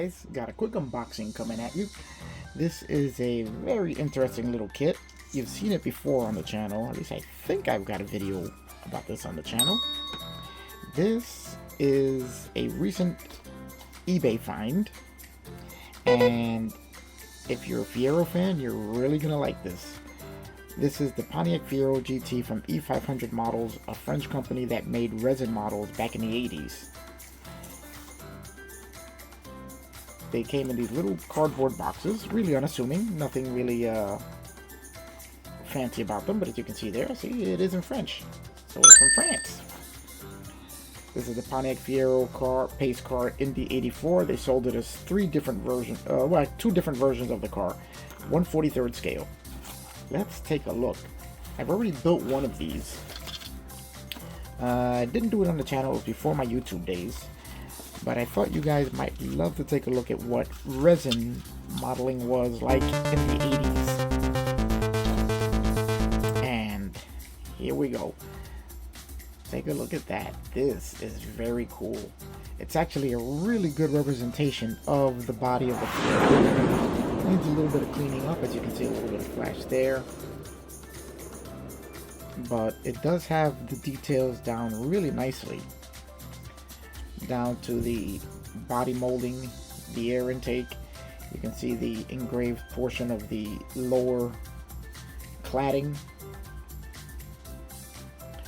guys, got a quick unboxing coming at you. This is a very interesting little kit. You've seen it before on the channel, at least I think I've got a video about this on the channel. This is a recent eBay find, and if you're a Fiero fan, you're really gonna like this. This is the Pontiac Fiero GT from e500 Models, a French company that made resin models back in the 80s. They came in these little cardboard boxes, really unassuming, nothing really fancy about them, but as you can see there, see, it is in French, so it's from France. This is the Pontiac Fiero car, pace car in the 84. They sold it as two different versions of the car, 1/43rd scale. Let's take a look. I've already built one of these. I didn't do it on the channel, it was before my YouTube days, but I thought you guys might love to take a look at what resin modeling was like in the 80s. And here we go. Take a look at that. This is very cool. It's actually a really good representation of the body of the Fiero. Needs a little bit of cleaning up, as you can see, a little bit of flash there. But it does have the details down really nicely. Down to the body molding, the air intake. You can see the engraved portion of the lower cladding.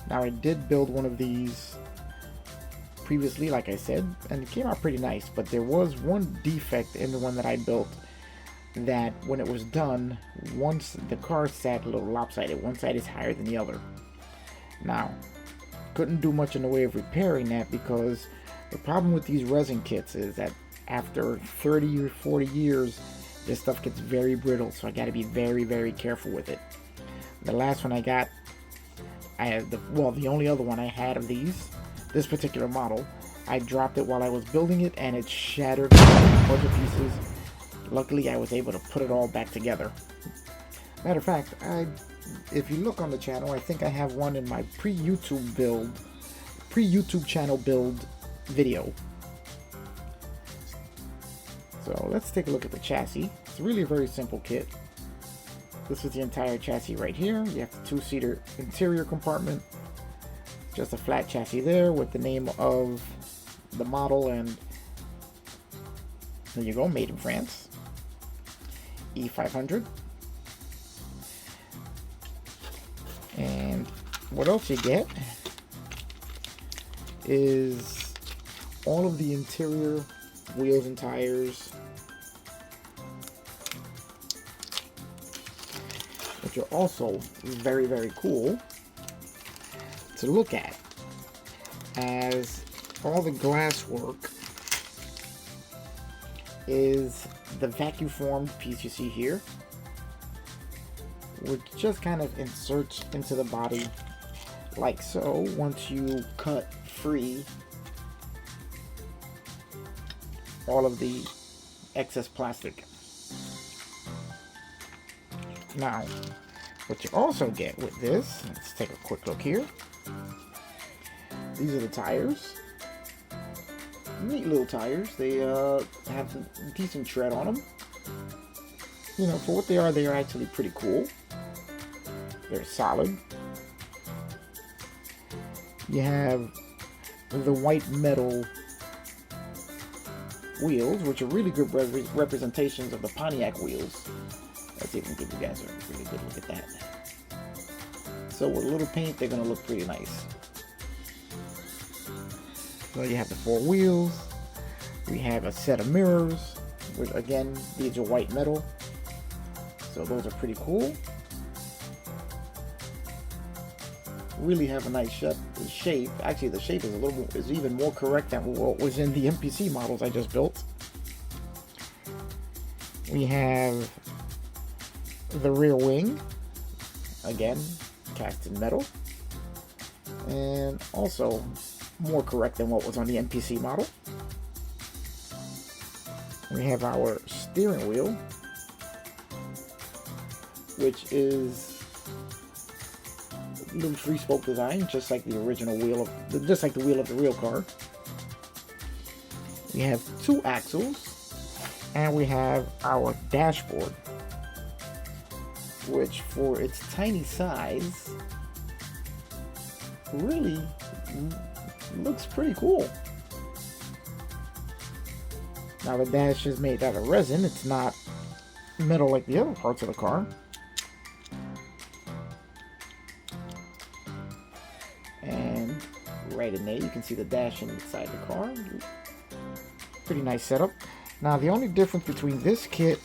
Now, I did build one of these previously, like I said, and it came out pretty nice, but there was one defect in the one that I built, that when it was done, once the car sat a little lopsided, one side is higher than the other. Now, couldn't do much in the way of repairing that, because the problem with these resin kits is that after 30 or 40 years, this stuff gets very brittle, so I got to be very, very careful with it. The last one I got, the only other one I had of this particular model, I dropped it while I was building it, and it shattered into a bunch of pieces. Luckily, I was able to put it all back together. Matter of fact, if you look on the channel, I think I have one in my pre-YouTube channel build video. So let's take a look at the chassis. It's really a very simple kit. This is the entire chassis right here. You have the two-seater interior compartment. Just a flat chassis there with the name of the model, and there you go, made in France. E500. And what else you get is all of the interior wheels and tires, which are also very, very cool to look at, as all the glass work is the vacuum formed piece you see here, which just kind of inserts into the body like so once you cut free all of the excess plastic. Now, what you also get with this, let's take a quick look here. These are the tires. Neat little tires. They have a decent tread on them. You know, for what they are actually pretty cool. They're solid. You have the white metal wheels, which are really good representations of the Pontiac wheels. Let's see if we can give you guys a really good look at that. So with a little paint, they're going to look pretty nice. So you have the four wheels. We have a set of mirrors, which again, these are white metal. So those are pretty cool. Really have a nice shape. Actually, the shape is even more correct than what was in the MPC models I just built. We have the rear wing, again cast in metal, and also more correct than what was on the MPC model. We have our steering wheel, which is little three-spoke design, just like the original wheel just like the wheel of the real car. We have two axles, And we have our dashboard, which for its tiny size really looks pretty cool. Now the dash is made out of resin, it's not metal like the other parts of the car. And right in there you can see the dash inside the car. Pretty nice setup. Now the only difference between this kit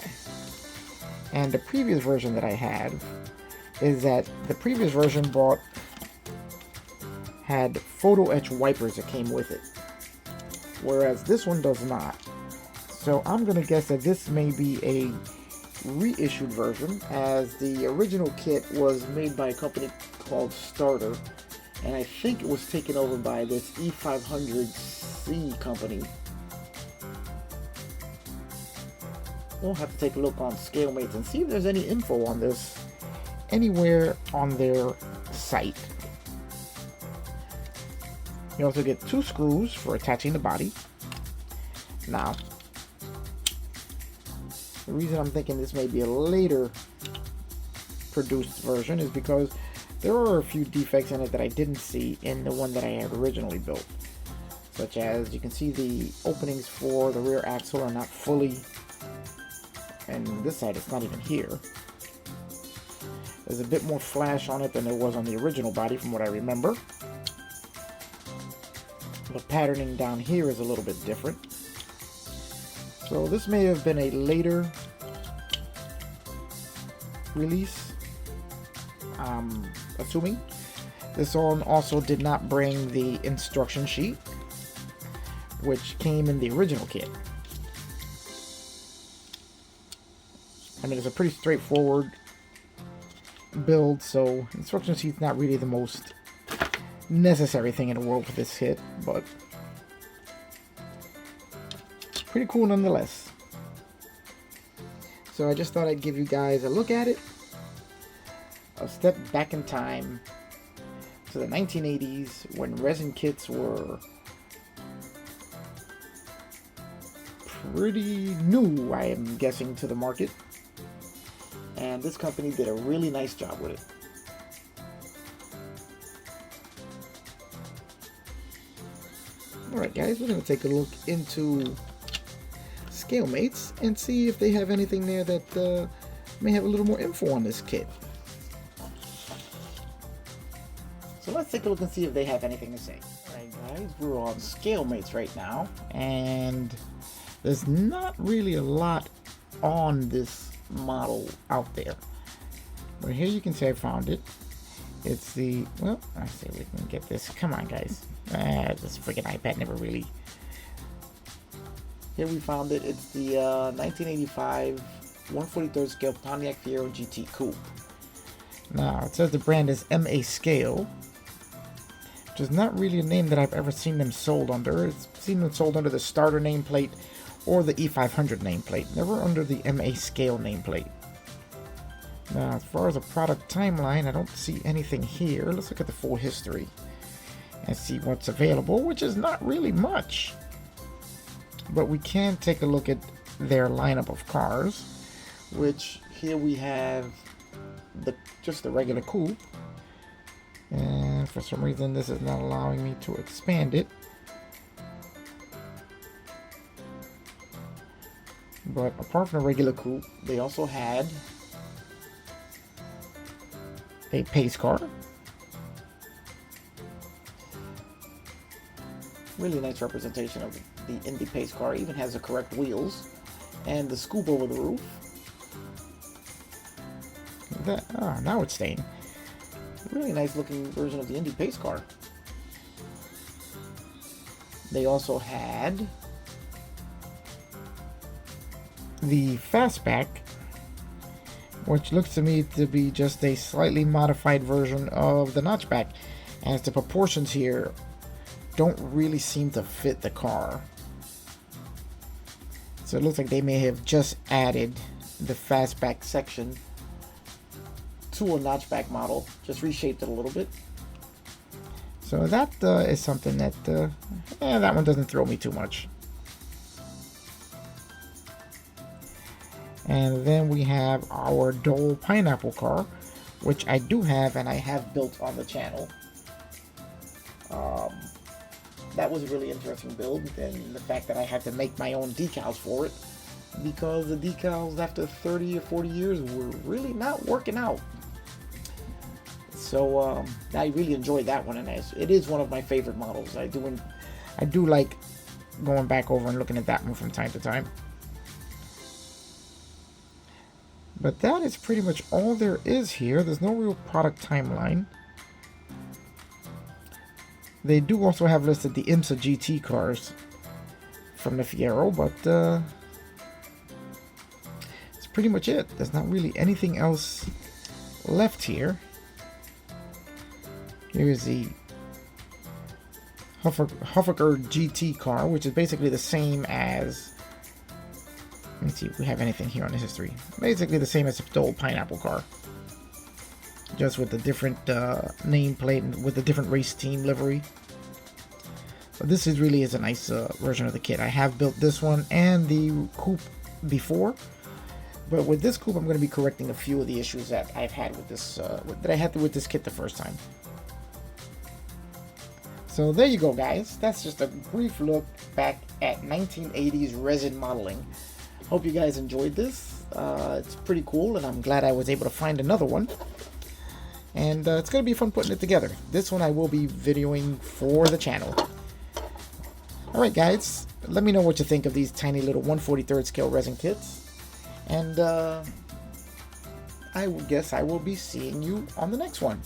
and the previous version that I had is that the previous version had photo etch wipers that came with it, whereas this one does not. So I'm gonna guess that this may be a reissued version, as the original kit was made by a company called Starter, and I think it was taken over by this e500C company. We'll have to take a look on ScaleMates and see if there's any info on this anywhere on their site. You also get 2 screws for attaching the body. Now, the reason I'm thinking this may be a later produced version is because there are a few defects in it that I didn't see in the one that I had originally built. Such as, you can see the openings for the rear axle are not fully, and this side it's not even here. There's a bit more flash on it than there was on the original body from what I remember. The patterning down here is a little bit different. So this may have been a later release, assuming. This one also did not bring the instruction sheet, which came in the original kit. I mean, it's a pretty straightforward build, so instruction sheet's not really the most necessary thing in the world for this kit, but pretty cool nonetheless. So I just thought I'd give you guys a look at it, a step back in time to the 1980s when resin kits were pretty new, I am guessing, to the market, and this company did a really nice job with it. Alright guys, we're going to take a look into ScaleMates and see if they have anything there that may have a little more info on this kit. So let's take a look and see if they have anything to say. Alright guys, we're on ScaleMates right now, and there's not really a lot on this model out there. But here you can see I found it. It's the, well, I say we can get this. Come on guys. This freaking iPad never really. Here we found it. It's the 1985 1/43 scale Pontiac Fiero GT Coupe. Now it says the brand is MA Scale, which is not really a name that I've ever seen them sold under. It's seen them sold under the Starter nameplate or the E500 nameplate, never under the MA Scale nameplate. Now, as far as a product timeline, I don't see anything here. Let's look at the full history and see what's available, which is not really much. But we can take a look at their lineup of cars, which here we have just the regular coupe. And for some reason, this is not allowing me to expand it. But apart from the regular coupe, they also had a pace car. Really nice representation of the Indy pace car. Even has the correct wheels and the scoop over the roof. Now it's staying. Really nice looking version of the Indy pace car. They also had the Fastback, which looks to me to be just a slightly modified version of the Notchback, as the proportions here don't really seem to fit the car. So it looks like they may have just added the Fastback section to a Notchback model, just reshaped it a little bit. So that is something that that one doesn't throw me too much. And then we have our Dole pineapple car, which I do have and I have built on the channel. That was a really interesting build, and the fact that I had to make my own decals for it, because the decals after 30 or 40 years were really not working out. So I really enjoyed that one, and it is one of my favorite models. I do like going back over and looking at that one from time to time. But that is pretty much all there is here. There's no real product timeline. They do also have listed the IMSA GT cars from the Fiero, but that's pretty much it. There's not really anything else left here. Here's the Huffaker GT car, which is basically the same as... Let me see if we have anything here on the history. Basically the same as the old pineapple car, just with a different nameplate and with a different race team livery. But this really is a nice version of the kit. I have built this one and the coupe before, but with this coupe I'm going to be correcting a few of the issues that I've had with this that I had with this kit the first time. So there you go, guys. That's just a brief look back at 1980s resin modeling. Hope you guys enjoyed this. It's pretty cool, and I'm glad I was able to find another one. And it's going to be fun putting it together. This one I will be videoing for the channel. Alright guys, let me know what you think of these tiny little 1/43 scale resin kits. And I guess I will be seeing you on the next one.